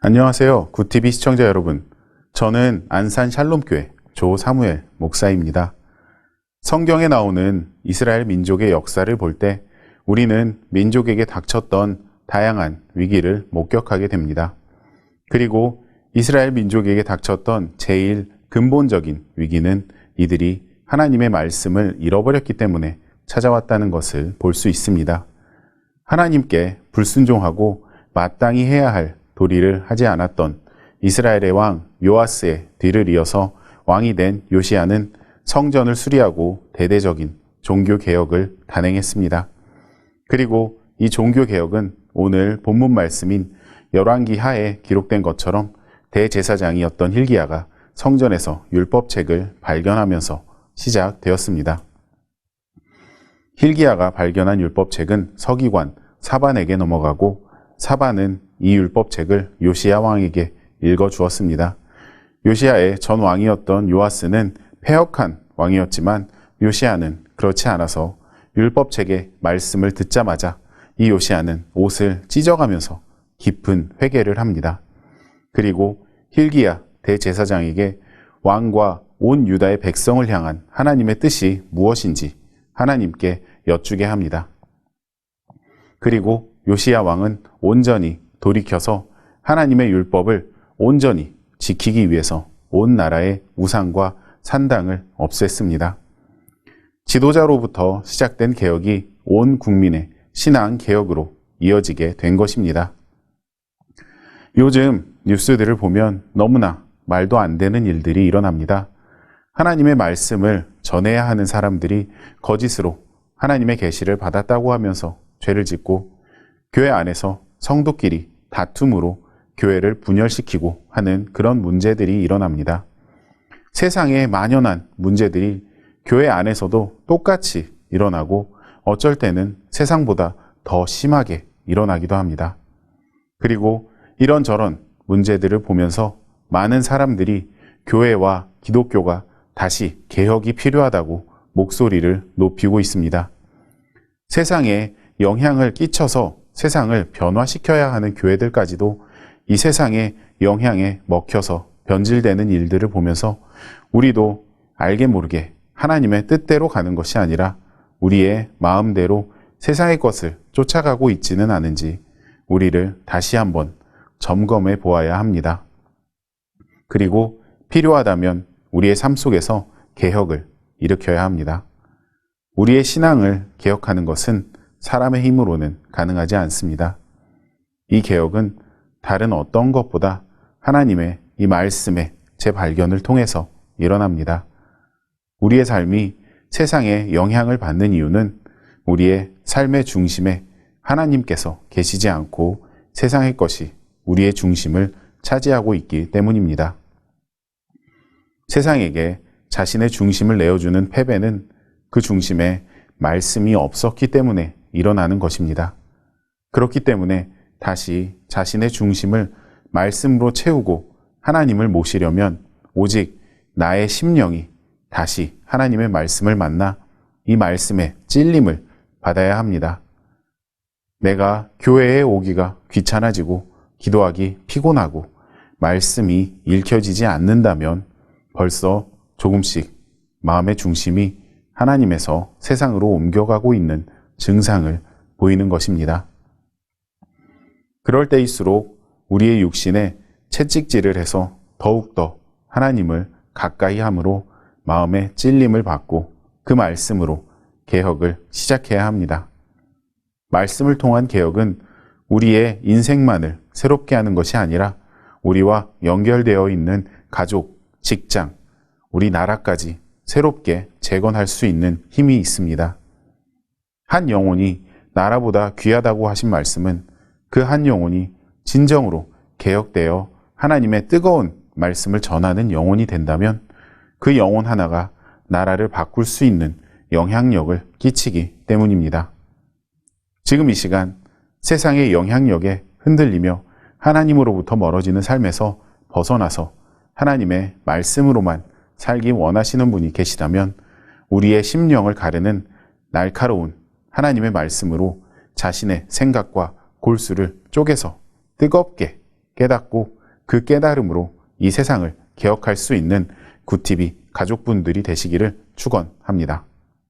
안녕하세요. 굿TV 시청자 여러분. 저는 안산 샬롬교회 조사무엘 목사입니다. 성경에 나오는 이스라엘 민족의 역사를 볼 때 우리는 민족에게 닥쳤던 다양한 위기를 목격하게 됩니다. 그리고 이스라엘 민족에게 닥쳤던 제일 근본적인 위기는 이들이 하나님의 말씀을 잃어버렸기 때문에 찾아왔다는 것을 볼 수 있습니다. 하나님께 불순종하고 마땅히 해야 할 도리를 하지 않았던 이스라엘의 왕 요아스의 뒤를 이어서 왕이 된 요시야는 성전을 수리하고 대대적인 종교개혁을 단행했습니다. 그리고 이 종교개혁은 오늘 본문 말씀인 열왕기 하에 기록된 것처럼 대제사장이었던 hil기야가 성전에서 율법책을 발견하면서 시작되었습니다. hil기야가 발견한 율법책은 서기관 사반에게 넘어가고 사반은 이 율법책을 요시야 왕에게 읽어주었습니다. 요시야의 전 왕이었던 요아스는 패역한 왕이었지만 요시야는 그렇지 않아서 율법책의 말씀을 듣자마자 이 요시야는 옷을 찢어가면서 깊은 회개를 합니다. 그리고 hil기야 대제사장에게 왕과 온 유다의 백성을 향한 하나님의 뜻이 무엇인지 하나님께 여쭈게 합니다. 그리고 요시야 왕은 온전히 돌이켜서 하나님의 율법을 온전히 지키기 위해서 온 나라의 우상과 산당을 없앴습니다. 지도자로부터 시작된 개혁이 온 국민의 신앙 개혁으로 이어지게 된 것입니다. 요즘 뉴스들을 보면 너무나 말도 안 되는 일들이 일어납니다. 하나님의 말씀을 전해야 하는 사람들이 거짓으로 하나님의 계시를 받았다고 하면서 죄를 짓고 교회 안에서 성도끼리 다툼으로 교회를 분열시키고 하는 그런 문제들이 일어납니다. 세상에 만연한 문제들이 교회 안에서도 똑같이 일어나고 어쩔 때는 세상보다 더 심하게 일어나기도 합니다. 그리고 이런저런 문제들을 보면서 많은 사람들이 교회와 기독교가 다시 개혁이 필요하다고 목소리를 높이고 있습니다. 세상에 영향을 끼쳐서 세상을 변화시켜야 하는 교회들까지도 이 세상의 영향에 먹혀서 변질되는 일들을 보면서 우리도 알게 모르게 하나님의 뜻대로 가는 것이 아니라 우리의 마음대로 세상의 것을 쫓아가고 있지는 않은지 우리를 다시 한번 점검해 보아야 합니다. 그리고 필요하다면 우리의 삶 속에서 개혁을 일으켜야 합니다. 우리의 신앙을 개혁하는 것은 사람의 힘으로는 가능하지 않습니다. 이 개혁은 다른 어떤 것보다 하나님의 이 말씀의 재발견을 통해서 일어납니다. 우리의 삶이 세상에 영향을 받는 이유는 우리의 삶의 중심에 하나님께서 계시지 않고 세상의 것이 우리의 중심을 차지하고 있기 때문입니다. 세상에게 자신의 중심을 내어주는 패배는 그 중심에 말씀이 없었기 때문에 일어나는 것입니다. 그렇기 때문에 다시 자신의 중심을 말씀으로 채우고 하나님을 모시려면 오직 나의 심령이 다시 하나님의 말씀을 만나 이 말씀의 찔림을 받아야 합니다. 내가 교회에 오기가 귀찮아지고 기도하기 피곤하고 말씀이 읽혀지지 않는다면 벌써 조금씩 마음의 중심이 하나님에서 세상으로 옮겨가고 있는 증상을 보이는 것입니다. 그럴 때일수록 우리의 육신에 채찍질을 해서 더욱더 하나님을 가까이 함으로 마음의 찔림을 받고 그 말씀으로 개혁을 시작해야 합니다. 말씀을 통한 개혁은 우리의 인생만을 새롭게 하는 것이 아니라 우리와 연결되어 있는 가족, 직장, 우리 나라까지 새롭게 재건할 수 있는 힘이 있습니다. 한 영혼이 나라보다 귀하다고 하신 말씀은 그 한 영혼이 진정으로 개혁되어 하나님의 뜨거운 말씀을 전하는 영혼이 된다면 그 영혼 하나가 나라를 바꿀 수 있는 영향력을 끼치기 때문입니다. 지금 이 시간 세상의 영향력에 흔들리며 하나님으로부터 멀어지는 삶에서 벗어나서 하나님의 말씀으로만 살기 원하시는 분이 계시다면 우리의 심령을 가르는 날카로운 하나님의 말씀으로 자신의 생각과 골수를 쪼개서 뜨겁게 깨닫고 그 깨달음으로 이 세상을 개혁할 수 있는 굿TV 가족분들이 되시기를 축원합니다.